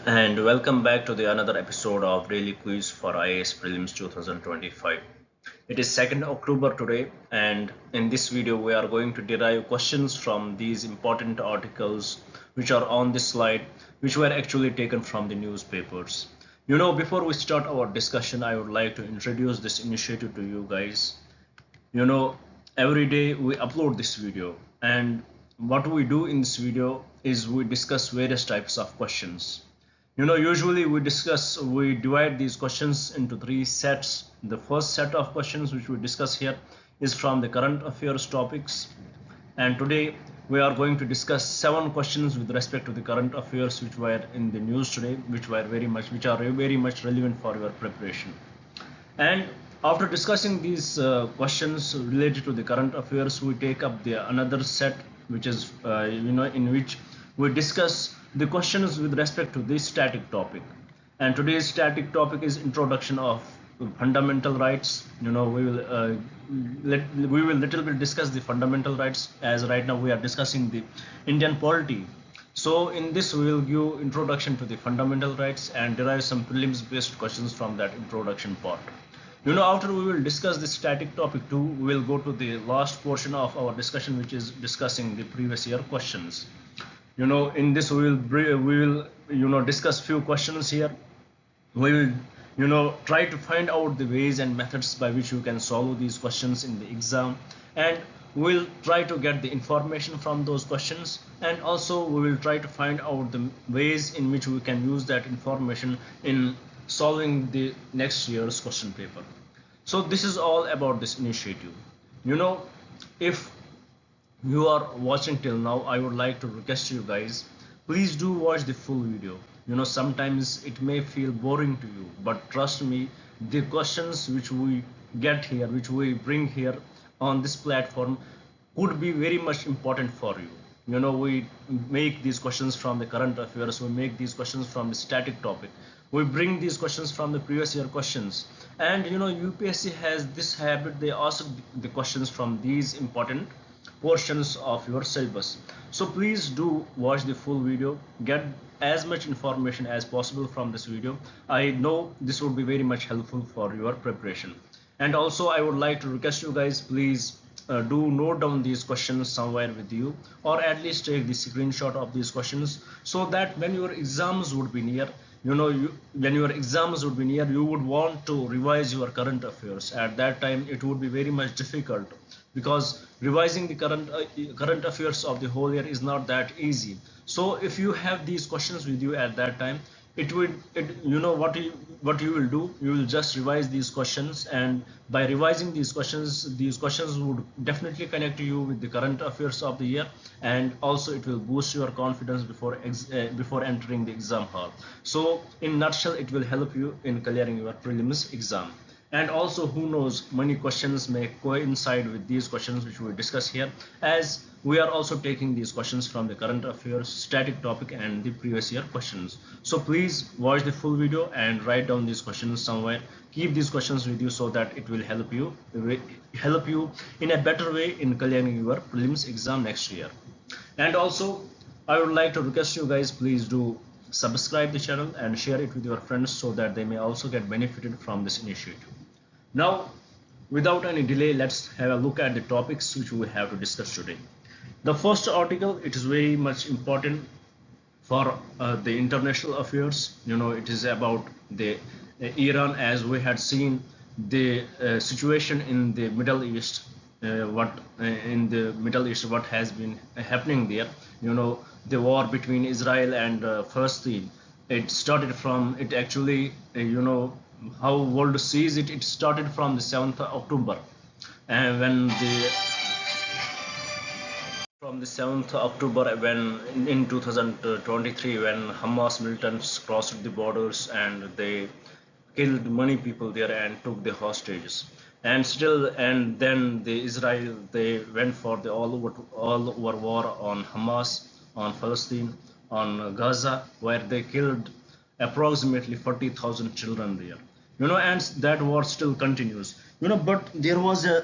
And welcome back to the another episode of Daily Quiz for IAS Prelims 2025. It is 2nd October today, and in this video we are going to derive questions from these important articles which are on this slide, which were actually taken from the newspapers. Before we start our discussion, I would like to introduce this initiative to you guys. you know every day we upload this video, and what we do in this video is we discuss various types of questions. Usually we divide these questions into three sets. The first set of questions which we discuss here is from the current affairs topics, and today we are going to discuss 7 questions with respect to the current affairs which were in the news today, which are very much relevant for your preparation. And after discussing these questions related to the current affairs, we take up the another set, which is in which we discuss the questions with respect to this static topic. And today's static topic is introduction of fundamental rights. We will little bit discuss the fundamental rights, as right now we are discussing the Indian polity. So in this we will give introduction to the fundamental rights and derive some prelims based questions from that introduction part. After we will discuss this static topic too, we will go to the last portion of our discussion, which is discussing the previous year questions. In this we will discuss few questions here. We will try to find out the ways and methods by which you can solve these questions in the exam, and we'll try to get the information from those questions, and also we will try to find out the ways in which we can use that information in solving the next year's question paper. So this is all about this initiative. If you are watching till now, I would like to request you guys, please do watch the full video. Sometimes it may feel boring to you, but trust me, the questions which we get here, which we bring here on this platform, would be very much important for you. We make these questions from the current affairs, we make these questions from the static topic, we bring these questions from the previous year questions. And UPSC has this habit, they ask the questions from these important portions of your syllabus. So please do watch the full video, get as much information as possible from this video. I know this would be very much helpful for your preparation. And also I would like to request you guys, please do note down these questions somewhere with you, or at least take the screenshot of these questions, so that when your exams would be near, you would want to revise your current affairs. At that time it would be very much difficult, because revising the current affairs of the whole year is not that easy. So if you have these questions with you at that time, what you will do, you will just revise these questions, and by revising these questions would definitely connect you with the current affairs of the year, and also it will boost your confidence before entering the exam hall. So in nutshell, it will help you in clearing your prelims exam. And also, who knows, many questions may coincide with these questions which we discuss here, as we are also taking these questions from the current affairs static topic and the previous year questions. So please watch the full video and write down these questions somewhere. Keep these questions with you, so that it will help you in a better way in clearing your prelims exam next year. And also, I would like to request you guys, please do subscribe the channel and share it with your friends, so that they may also get benefited from this initiative. Now, without any delay, let's have a look at the topics which we have to discuss today. The first article, it is very much important for the international affairs. It is about the Iran, as we had seen the situation in the Middle East. What has been happening there. The war between Israel and Palestine. It actually, how world sees it, it started from the 7th October, and from the 7th October, when in 2023, when Hamas militants crossed the borders and they killed many people there and took the hostages. And then the Israel, they went for the all over war on Hamas, on Palestine, on Gaza, where they killed approximately 40,000 children there. And that war still continues. But there was a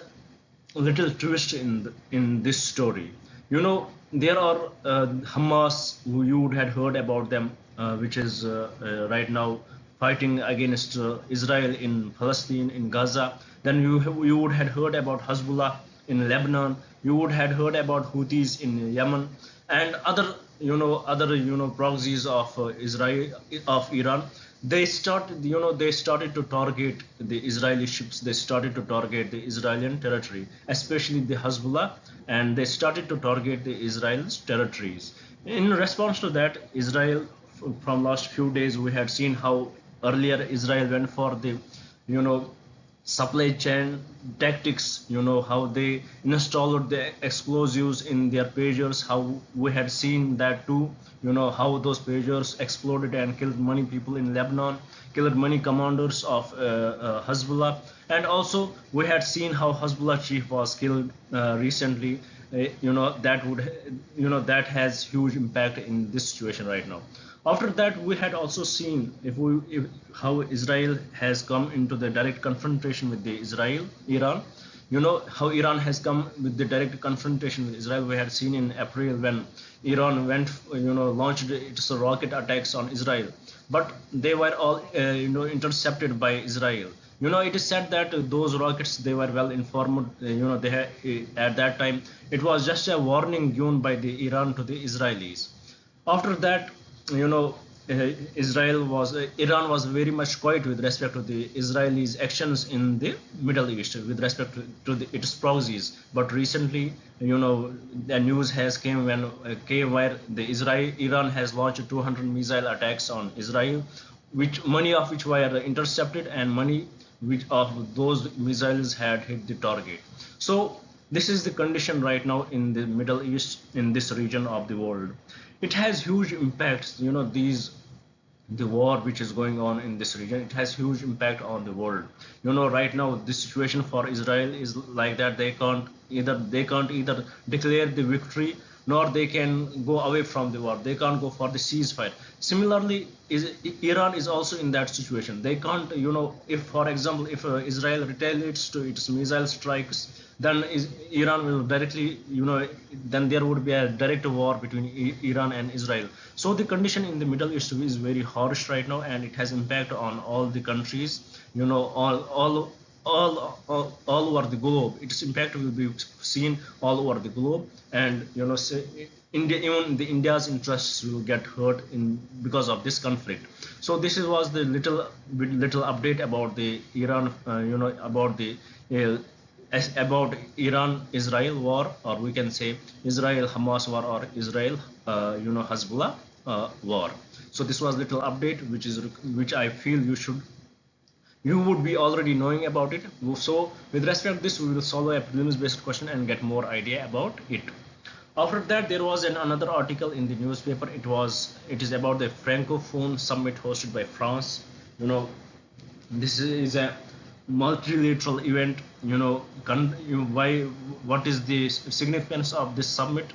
little twist in this story. There are Hamas, who you would had heard about them. which is right now fighting against Israel in Palestine, in Gaza. Then you would have heard about Hezbollah in Lebanon. You would have heard about Houthis in Yemen and other proxies of Israel, of Iran. They started to target the Israeli ships. They started to target the Israeli territory, especially the Hezbollah, and they started to target the Israel's territories. In response to that, Israel, from last few days, we had seen how earlier Israel went for the, you know, supply chain tactics, how they installed the explosives in their pagers, how we had seen that too, how those pagers exploded and killed many people in Lebanon, killed many commanders of Hezbollah, and also we had seen how Hezbollah chief was killed recently. That has huge impact in this situation right now. After that, we had also seen how Israel has come into the direct confrontation with the Iran. How Iran has come with the direct confrontation with Israel. We had seen in April when Iran launched its rocket attacks on Israel, but they were all intercepted by Israel. It is said that those rockets, they were well informed. They had, at that time it was just a warning given by the Iran to the Israelis. After that, you know, Iran was very much quiet with respect to the Israelis' actions in the Middle East with respect to its proxies. But recently, the news has came where Iran has launched 200 missile attacks on Israel, which many of which were intercepted, and many which of those missiles had hit the target. So this is the condition right now in the Middle East, in this region of the world. It has huge impacts. The war which is going on in this region, it has huge impact on the world. Right now the situation for Israel is like that they can't either declare the victory, nor they can go away from the war. They can't go for the ceasefire. Similarly, Iran is also in that situation. They can't, if for example, if Israel retaliates to its missile strikes, then Iran will directly, then there would be a direct war between Iran and Israel. So the condition in the Middle East is very harsh right now, and it has impact on all the countries, all over the globe. Its impact will be seen all over the globe, and say, even the India's interests will get hurt because of this conflict. So this was the little update about the Iran, about Iran-Israel war, or we can say Israel-Hamas war, or Israel-Hezbollah war. So this was little update, which I feel you would be already knowing about it. So with respect to this, we will solve a prelims based question and get more idea about it. After that, there was another article in the newspaper. It is about the Francophone summit hosted by France. This is a multilateral event. What is the significance of this summit?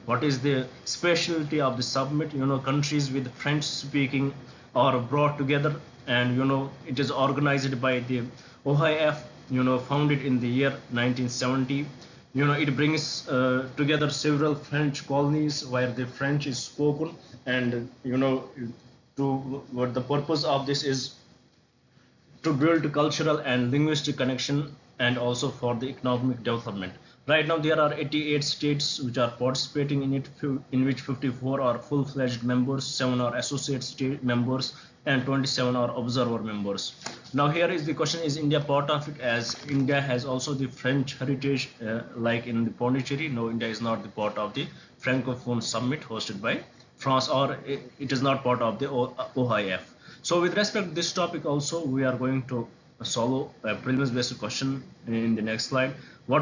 What is the specialty of the summit? Countries with French speaking are brought together, and it is organized by the OIF, founded in the year 1970. It brings together several French colonies where the French is spoken, and what the purpose of this is to build cultural and linguistic connection, and also for the economic development. Right now there are 88 states which are participating in it, in which 54 are full-fledged members, 7 are associate state members, and 27 are observer members. Now here is the question: is India part of it? As India has also the French heritage, like in the Pondicherry. No, India is not the part of the Francophone summit hosted by France, or it is not part of the OIF. So with respect to this topic also, we are going to solve a prelims based question in the next slide. Why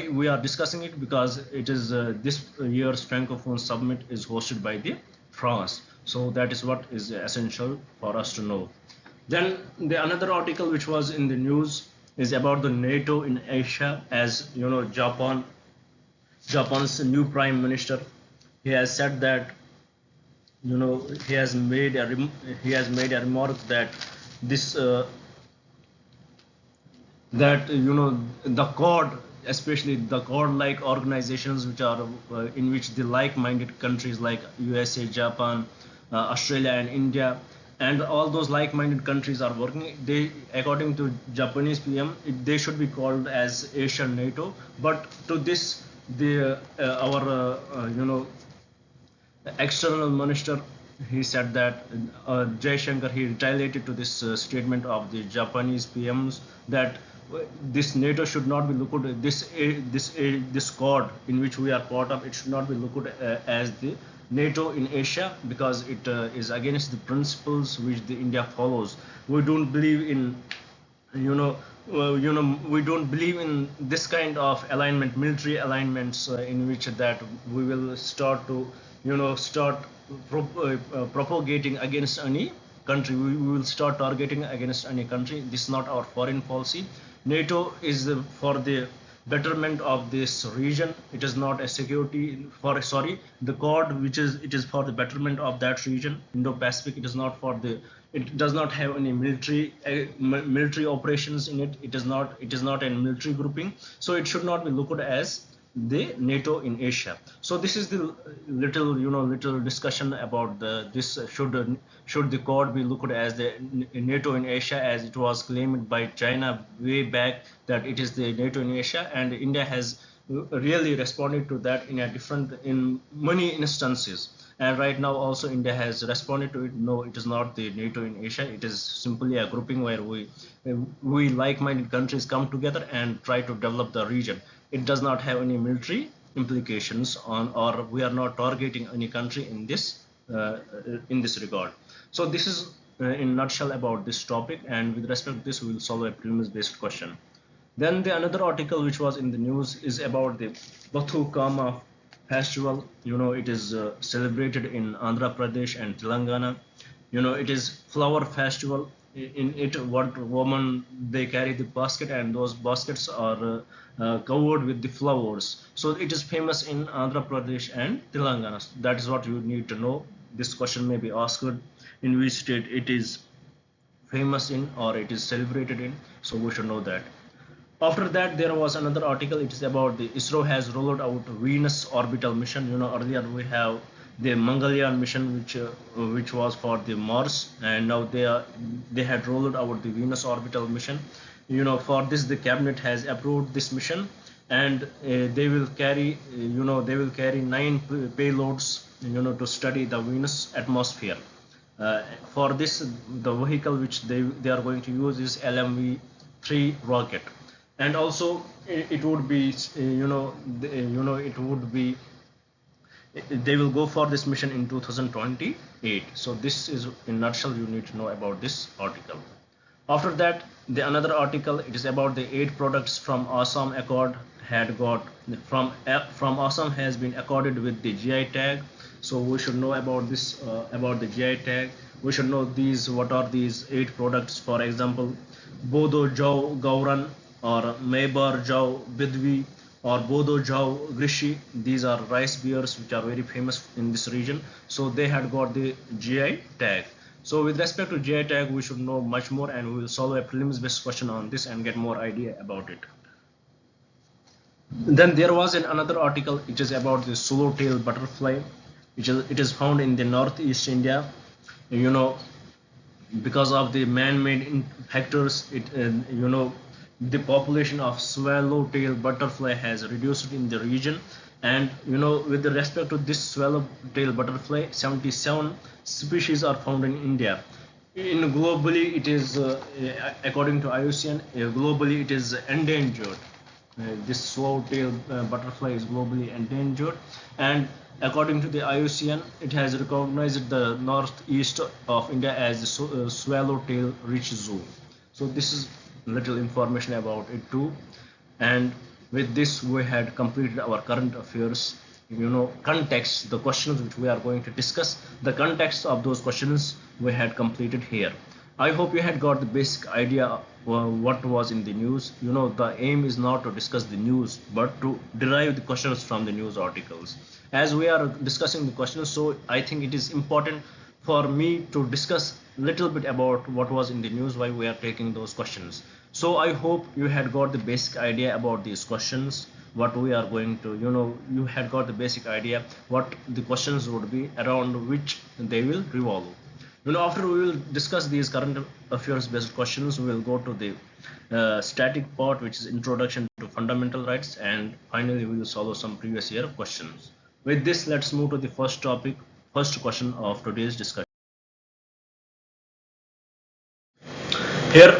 we are discussing it? Because it is this year's Francophone summit is hosted by the France. So that is what is essential for us to know. Then the another article which was in the news is about the NATO in Asia. As Japan's new prime minister, he has said that he has made a remark that this that the Quad especially the Quad-like organizations, which are in which the like-minded countries like USA, Japan, Australia, and India, and all those like-minded countries are working. They, according to Japanese PM, they should be called as Asian NATO. But to this, the our external minister, he said that Jay Shankar, he retaliated to this statement of the Japanese PMs that this NATO should not be looked at, this Quad in which we are part of, it should not be looked as the NATO in Asia, because it is against the principles which the India follows. We don't believe in we don't believe in this kind of alignment, military alignments, in which that we will start to start propagating against any country. We will start targeting against any country. This is not our foreign policy. NATO is for the betterment of this region. It is not a security for, sorry, the Quad, which is, it is for the betterment of that region, Indo-Pacific. It is not for the, it does not have any military operations in it. It is not a military grouping, so it should not be looked as the NATO in Asia. So this is the little discussion about this should the Quad be looked as the NATO in Asia, as it was claimed by China way back that it is the NATO in Asia, and India has really responded to that in many instances. And right now also India has responded to it. No, it is not the NATO in Asia. It is simply a grouping where we like-minded countries come together and try to develop the region. It does not have any military implications on, or we are not targeting any country in this regard. So this is in a nutshell about this topic, and with respect to this we will solve a prelims-based question. Then the another article which was in the news is about the Bathukama festival. It is celebrated in Andhra Pradesh and Telangana. It is flower festival. In it, what women, they carry the basket, and those baskets are covered with the flowers. So it is famous in Andhra Pradesh and Telangana. That is what you need to know. This question may be asked: in which state it is famous in, or it is celebrated in? So we should know that. After that, there was another article. It is about the ISRO has rolled out Venus orbital mission. Earlier we have the Mangalyaan mission, which was for the Mars, and now they had rolled out the Venus orbital mission. For this, the cabinet has approved this mission, and they will carry 9 payloads to study the Venus atmosphere. For this, the vehicle which they are going to use is LMV-3 rocket, and also it would be it would be they will go for this mission in 2028. So this is in a nutshell you need to know about this article. After that, the another article, it is about the 8 products from Assam Accord had got from Assam has been accorded with the GI tag. So we should know about this about the GI tag. We should know what are these 8 products. For example, Bodo Jau Gauran, or Maybar Jau Bidwi, or Bodo Jau Grishi. These are rice beers which are very famous in this region. So they had got the GI tag. So with respect to GI tag, we should know much more, and we will solve a prelims based question on this and get more idea about it. Then there was another article. It is about the swallowtail butterfly. It is found in the northeast India. Because of the man-made factors, the population of swallowtail butterfly has reduced in the region. And with respect to this swallowtail butterfly, 77 species are found in India. Globally, it is according to IUCN, globally it is endangered. This swallowtail butterfly is globally endangered, and according to the IUCN, it has recognized the northeast of India as the swallowtail rich zone. So this is little information about it too. And with this, we had completed our current affairs. Context, the questions which we are going to discuss, the context of those questions we had completed here. I hope you had got the basic idea what was in the news. The aim is not to discuss the news, but to derive the questions from the news articles. As we are discussing the questions, so I think it is important for me to discuss little bit about what was in the news, why we are taking those questions. So I hope you had got the basic idea about these questions, what we are going to, you had got the basic idea what the questions would be, around which they will revolve. After we will discuss these current affairs based questions, we will go to the static part, which is introduction to fundamental rights, and finally we will solve some previous year questions. With this, let's move to the first topic, first question of today's discussion. Here,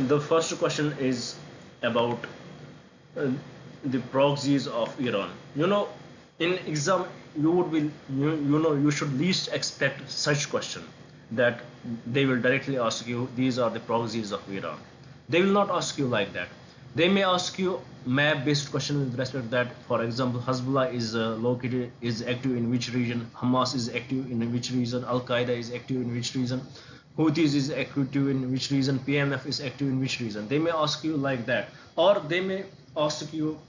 the first question is about uh, the proxies of Iran. In exam, you would be, you should least expect such question, that they will directly ask you, these are the proxies of Iran. They will not ask you like that. They may ask you map based question with respect that, for example, Hezbollah is active in which region, Hamas is active in which region, Al Qaeda is active in which region, Houthis is active in which region, PMF is active in which region. They may ask you like that, or they may ask you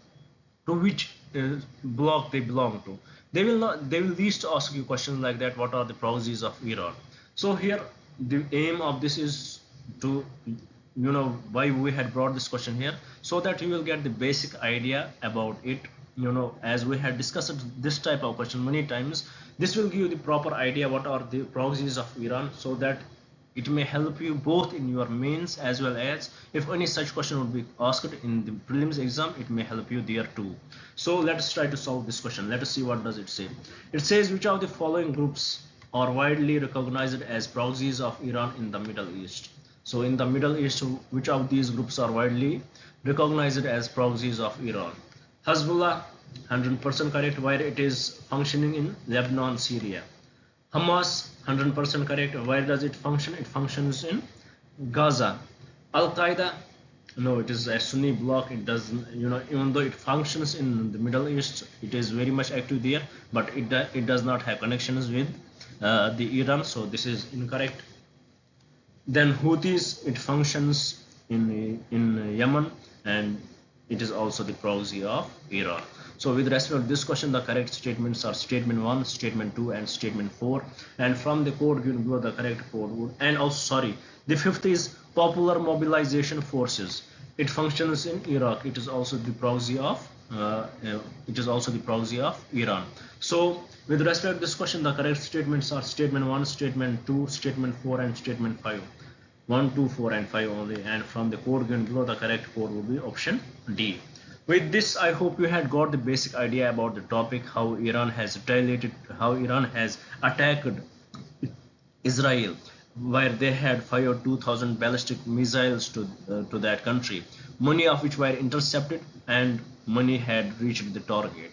to which bloc they belong to. They will not. They will least ask you questions like that. What are the proxies of Iran? So here, the aim of this is to, why we had brought this question here, so that you will get the basic idea about it. As we had discussed this type of question many times, this will give you the proper idea what are the proxies of Iran, so that it may help you both in your mains, as well as if any such question would be asked in the prelims exam, it may help you there too. So let us try to solve this question. Let us see what does it say. It says, which of the following groups are widely recognized as proxies of Iran in the Middle East? So in the Middle East, which of these groups are widely recognized as proxies of Iran? Hezbollah, 100% correct, where it is functioning in Lebanon, Syria. Hamas, 100% correct. Where does it function? It functions in Gaza. Al Qaeda, no, it is a Sunni bloc. It doesn't, even though it functions in the Middle East, it is very much active there, but it does not have connections with the Iran. So this is incorrect. Then Houthis, it functions in Yemen, and it is also the proxy of Iran. So with respect to this question, the correct statements are statement 1, statement 2, and statement 4. And from the code given below, the correct code would, and also, sorry, the fifth is Popular Mobilization Forces. It functions in Iraq. It is also the proxy of Iran. So with respect to this question, the correct statements are statement 1, statement 2, statement 4, and statement 5. 1, 2, 4, and 5 only. And from the code given below, the correct code will be option D. With this, I hope you had got the basic idea about the topic, how Iran has retaliated, how Iran has attacked Israel, where they had fired 2,000 ballistic missiles to that country, many of which were intercepted and many had reached the target.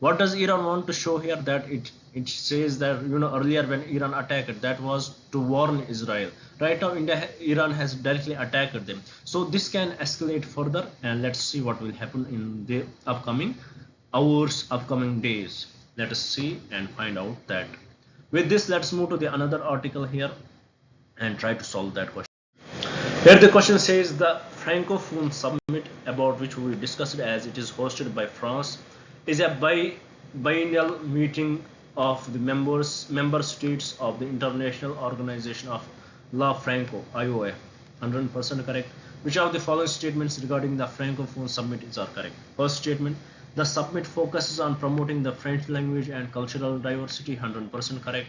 What does Iran want to show here? That it says that, earlier when Iran attacked, that was to warn Israel. Right now, Iran has directly attacked them. So this can escalate further, and let's see what will happen in the upcoming hours, upcoming days. Let us see and find out that. With this, let's move to the another article here and try to solve that question. Here the question says, the Francophone summit, about which we discussed as it is hosted by France, is a biennial meeting of the member states of the International Organization of La Franco, IOF. 100% correct. Which of the following statements regarding the Francophone summit are correct? First statement, the summit focuses on promoting the French language and cultural diversity. 100% correct.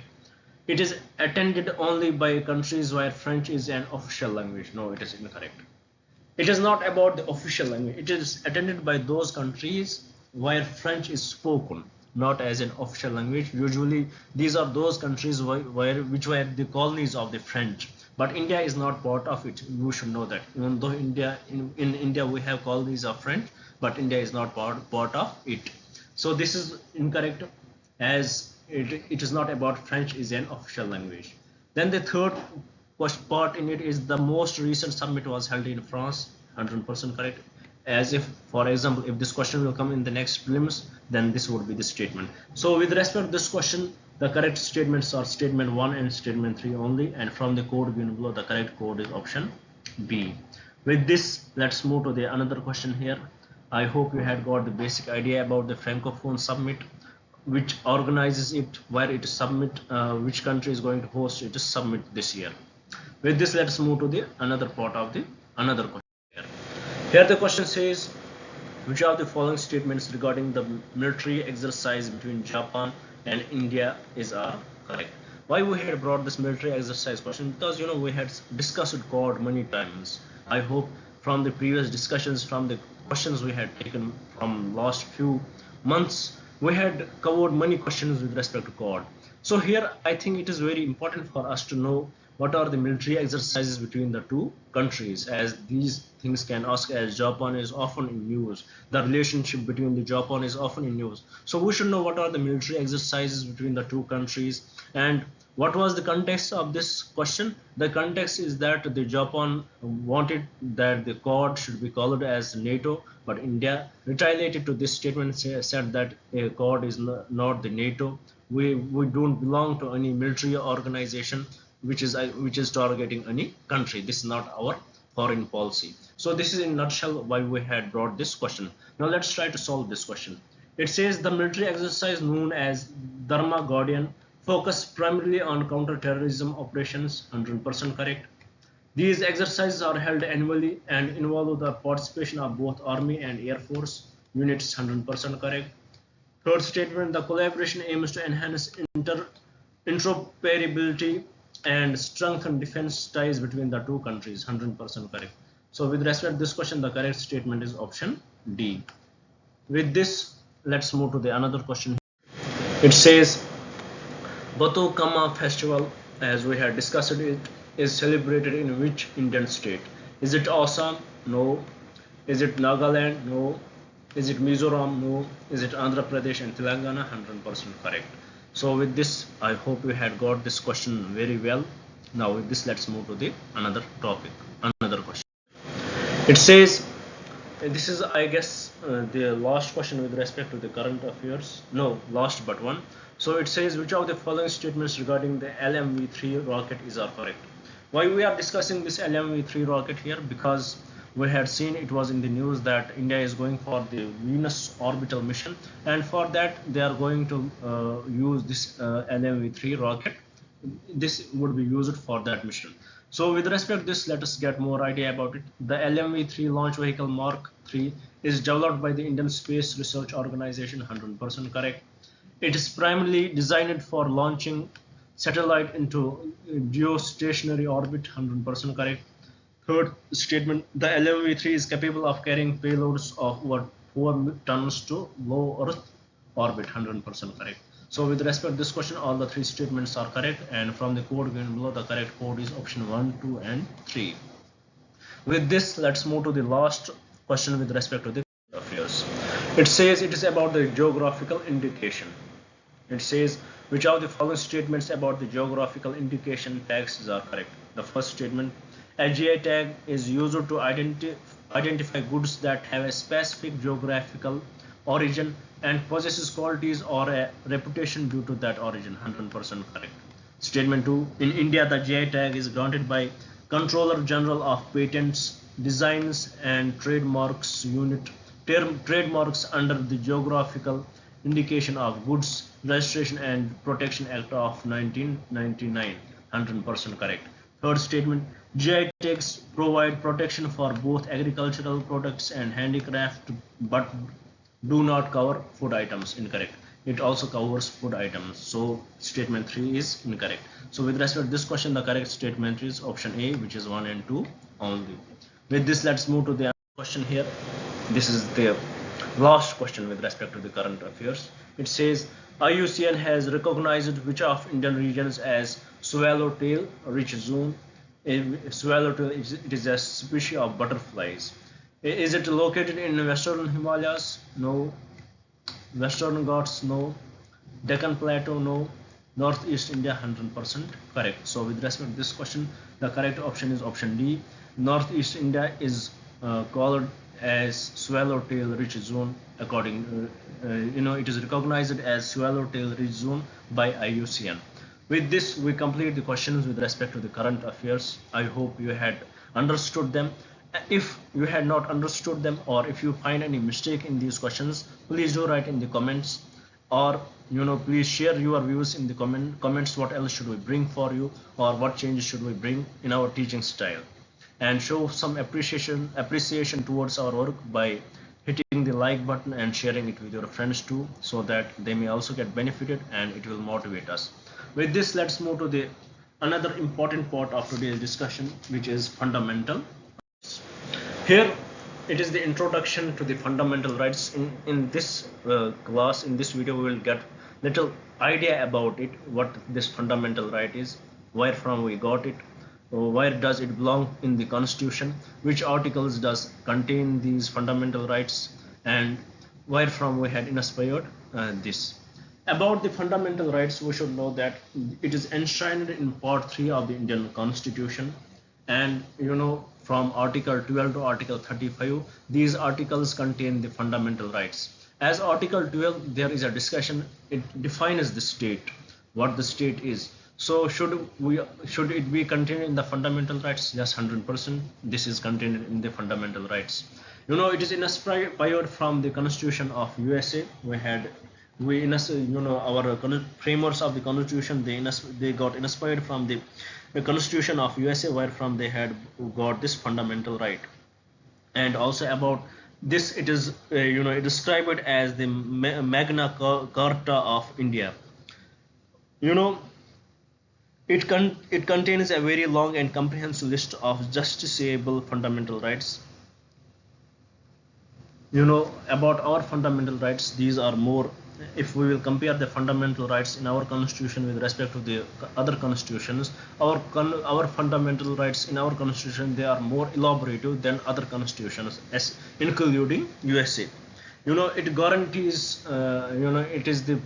It is attended only by countries where French is an official language. No, it is incorrect. It is not about the official language. It is attended by those countries where French is spoken, not as an official language. Usually, these are those countries which were the colonies of the French. But India is not part of it. You should know that. Even though in India we have colonies of French, but India is not part of it. So this is incorrect, as it is not about French is an official language. Then the third part in it is, the most recent summit was held in France. 100% correct. As if, for example, if this question will come in the next prelims, then this would be the statement. So with respect to this question, the correct statements are statement 1 and statement 3 only, and from the code given below, the correct code is option B. With this, let's move to the another question here. I hope you had got the basic idea about the Francophone summit, which organizes it, where it is submit, which country is going to host it, is submit this year. With this, let's move to the another part of the another question here. Here the question says, which of the following statements regarding the military exercise between Japan and India is correct? Why we had brought this military exercise question? Because we had discussed God many times. I hope from the previous discussions, from the questions we had taken from last few months, we had covered many questions with respect to God. So here I think it is very important for us to know what are the military exercises between the two countries, as these things can ask, as Japan is often in news, the relationship between the Japan is often in news. So we should know what are the military exercises between the two countries. And what was the context of this question? The context is that the Japan wanted that the Quad should be called as NATO, but India retaliated to this statement, said that a Quad is not the NATO. We don't belong to any military organization which is targeting any country. This is not our foreign policy. So this is in a nutshell why we had brought this question. Now let's try to solve this question. It says the military exercise known as Dharma Guardian focus primarily on counter-terrorism operations. 100% correct. These exercises are held annually and involve the participation of both Army and Air Force units. 100% correct. Third statement, the collaboration aims to enhance interoperability and strengthen defense ties between the two countries. 100% correct. So with respect to this question, the correct statement is option D. With this, let's move to the another question. It says Batukama festival, as we had discussed it, is celebrated in which Indian state? Is it Assam? No. Is it Nagaland? No. Is it Mizoram? No. Is it Andhra Pradesh and Telangana? 100% correct. So with this, I hope you had got this question very well. Now with this, let's move to the another topic, another question. It says, this is I guess the last question with respect to the current affairs. No, last but one. So it says, which of the following statements regarding the LMV3 rocket is correct? Why we are discussing this LMV3 rocket here? Because we had seen it was in the news that India is going for the Venus orbital mission, and for that they are going to use this LMV3 rocket. This would be used for that mission. So with respect to this, let us get more idea about it. The LMV3 launch vehicle Mark 3 is developed by the Indian Space Research Organization. 100% correct. It is primarily designed for launching satellite into geostationary orbit. 100% correct. Third statement, the LMV3 is capable of carrying payloads of over 4 tons to low Earth orbit. 100% correct. So with respect to this question, all the three statements are correct, and from the code given below, the correct code is option 1, 2 and 3. With this, let's move to the last question with respect to the affairs. It says it is about the geographical indication. It says, which of the following statements about the geographical indication tags are correct? The first statement, a GI tag is used to identify goods that have a specific geographical origin and possesses qualities or a reputation due to that origin. 100% correct. Statement 2, in India the GI tag is granted by Controller General of Patents, Designs and Trademarks Unit. Trademarks under the Geographical Indication of Goods Registration and Protection Act of 1999. 100% correct. Third statement, GI tags provide protection for both agricultural products and handicraft, but do not cover food items. Incorrect. It also covers food items. So statement 3 is incorrect. So with respect to this question, the correct statement is option A, which is 1 and 2 only. With this, let's move to the question here. This is the last question with respect to the current affairs. It says IUCN has recognized which of Indian regions as swallowtail rich zone. Swallowtail, it is a species of butterflies. Is it located in Western Himalayas? No. Western Ghats? No. Deccan Plateau? No. Northeast India? 100% correct. So with respect to this question, the correct option is option D. Northeast India is called as swallowtail rich zone. According it is recognized as swallowtail rich zone by IUCN. With this, we complete the questions with respect to the current affairs. I hope you had understood them. If you had not understood them, or if you find any mistake in these questions, please do write in the comments, or please share your views in the comments. What else should we bring for you, or what changes should we bring in our teaching style, and show some appreciation towards our work by hitting the like button and sharing it with your friends too, so that they may also get benefited and it will motivate us. With this, let's move to the another important part of today's discussion, which is fundamental. Here it is the introduction to the fundamental rights. In this class, in this video, we will get little idea about it, what this fundamental right is, where from we got it, where does it belong in the constitution, which articles does contain these fundamental rights, and where from we had inspired this. About the fundamental rights, we should know that it is enshrined in part 3 of the Indian constitution, and from article 12 to article 35, these articles contain the fundamental rights. As article 12, there is a discussion, it defines the state, what the state is. So should it be contained in the fundamental rights? Yes, 100%. This is contained in the fundamental rights. It is inspired from the Constitution of USA. Our framers of the Constitution, they got inspired from the Constitution of USA, where from they had got this fundamental right. And also about this, it is described as the Magna Carta of India. It contains a very long and comprehensive list of justiciable fundamental rights. About our fundamental rights, these are more, if we will compare the fundamental rights in our constitution with respect to the other constitutions, our fundamental rights in our constitution, they are more elaborative than other constitutions, as including USA. It guarantees, it is the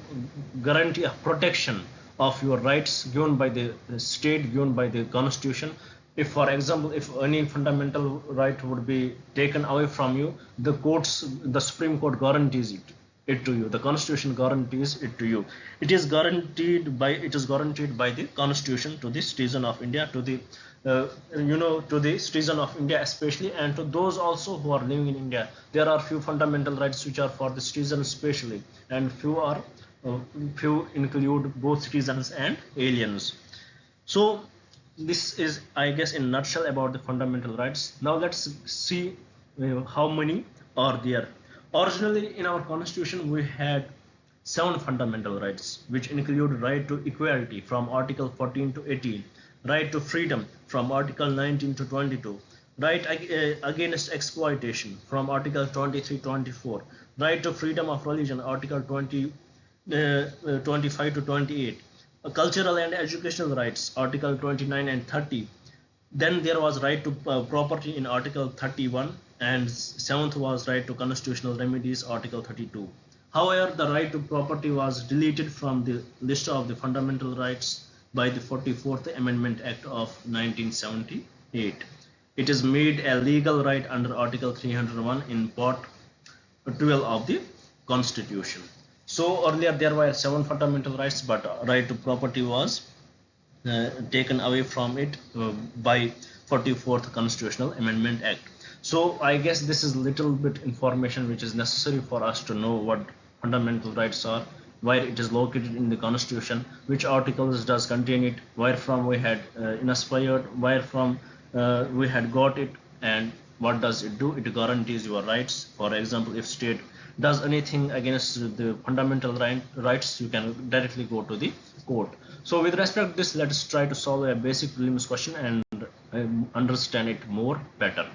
guarantee of protection of your rights given by the state, given by the constitution. If, for example, if any fundamental right would be taken away from you, the Supreme Court guarantees it to you. The Constitution guarantees it to you. It is guaranteed by the Constitution to the citizen of India, to the citizen of India especially, and to those also who are living in India. There are few fundamental rights which are for the citizens especially, and few include both citizens and aliens. So this is, I guess, in a nutshell about the fundamental rights. Now let's see how many are there. Originally in our constitution, we had 7 fundamental rights, which include right to equality from article 14 to 18, right to freedom from article 19 to 22, right against exploitation from article 23 to 24, right to freedom of religion article 25 to 28, cultural and educational rights article 29 and 30. Then there was right to property in article 31, and 7th was right to constitutional remedies article 32. However, the right to property was deleted from the list of the fundamental rights by the 44th Amendment Act of 1978. It is made a legal right under article 301 in part 12 of the Constitution. So earlier there were 7 fundamental rights, but right to property was taken away from it by 44th Constitutional Amendment Act. So I guess this is little bit information which is necessary for us to know what fundamental rights are, where it is located in the Constitution, which articles does contain it, where from we had inspired, where from we had got it, and what does it do. It guarantees your rights. For example, if state does anything against the fundamental rights, you can directly go to the court. So with respect to this, let's try to solve a basic prelims question and understand it more better.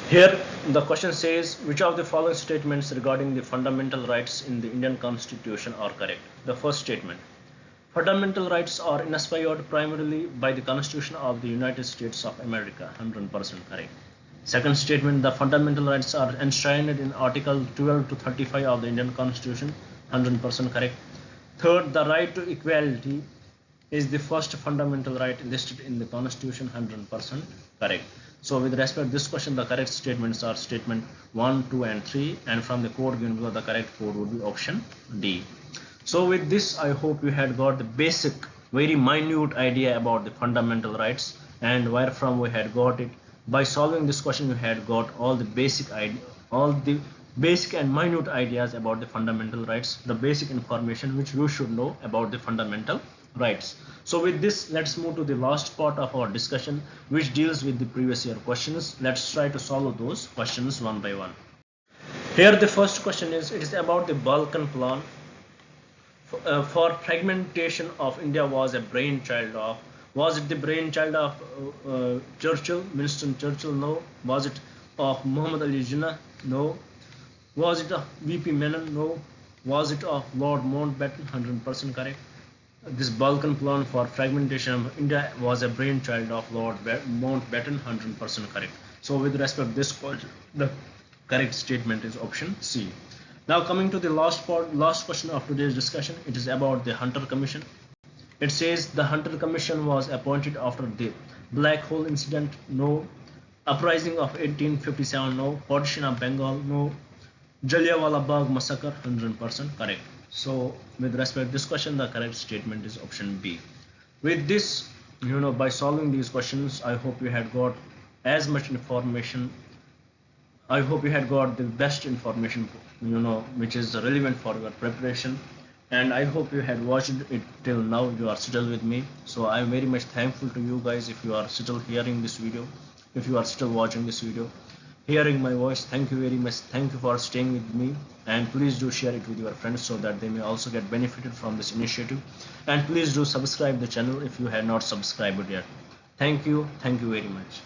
Here the question says, which of the following statements regarding the fundamental rights in the Indian Constitution are correct? The first statement: fundamental rights are inspired primarily by the Constitution of the United States of America. 100% correct. Second statement: the fundamental rights are enshrined in Article 12 to 35 of the Indian Constitution. 100% correct. Third, the right to equality is the first fundamental right listed in the Constitution. 100% correct. So with respect to this question, the correct statements are statement 1, 2 and 3, and from the code given below, the correct code would be option D. So with this, I hope you had got the basic, very minute idea about the fundamental rights and where from we had got it. By solving this question, you had got all the basic idea, all the basic and minute ideas about the fundamental rights, the basic information which you should know about the fundamental rights. So with this, let's move to the last part of our discussion, which deals with the previous year questions. Let's try to solve those questions one by one. Here the first question is, it is about the Balkan plan. For fragmentation of India was a brainchild of, was it the brainchild of Churchill, Winston Churchill? No. Was it of Muhammad Ali Jinnah? No. Was it of VP Menon? No. Was it of Lord Mountbatten? 100% correct. This Balkan plan for fragmentation of India was a brainchild of Lord Mountbatten. 100% correct. So with respect to this question, the correct statement is option C. Now coming to the last question of today's discussion, it is about the Hunter Commission. It says the Hunter Commission was appointed after the Black Hole incident. No. Uprising of 1857. No. Partition of Bengal. No. Jallianwala Bagh massacre. 100% correct. So with respect to this question, the correct statement is option B. With this, by solving these questions, I hope you had got as much information. I hope you had got the best information, which is relevant for your preparation. And I hope you had watched it till now. You are still with me. So I am very much thankful to you guys if you are still hearing this video, if you are still watching this video, hearing my voice. Thank you very much. Thank you for staying with me. And please do share it with your friends so that they may also get benefited from this initiative. And please do subscribe the channel if you had not subscribed yet. Thank you. Thank you very much.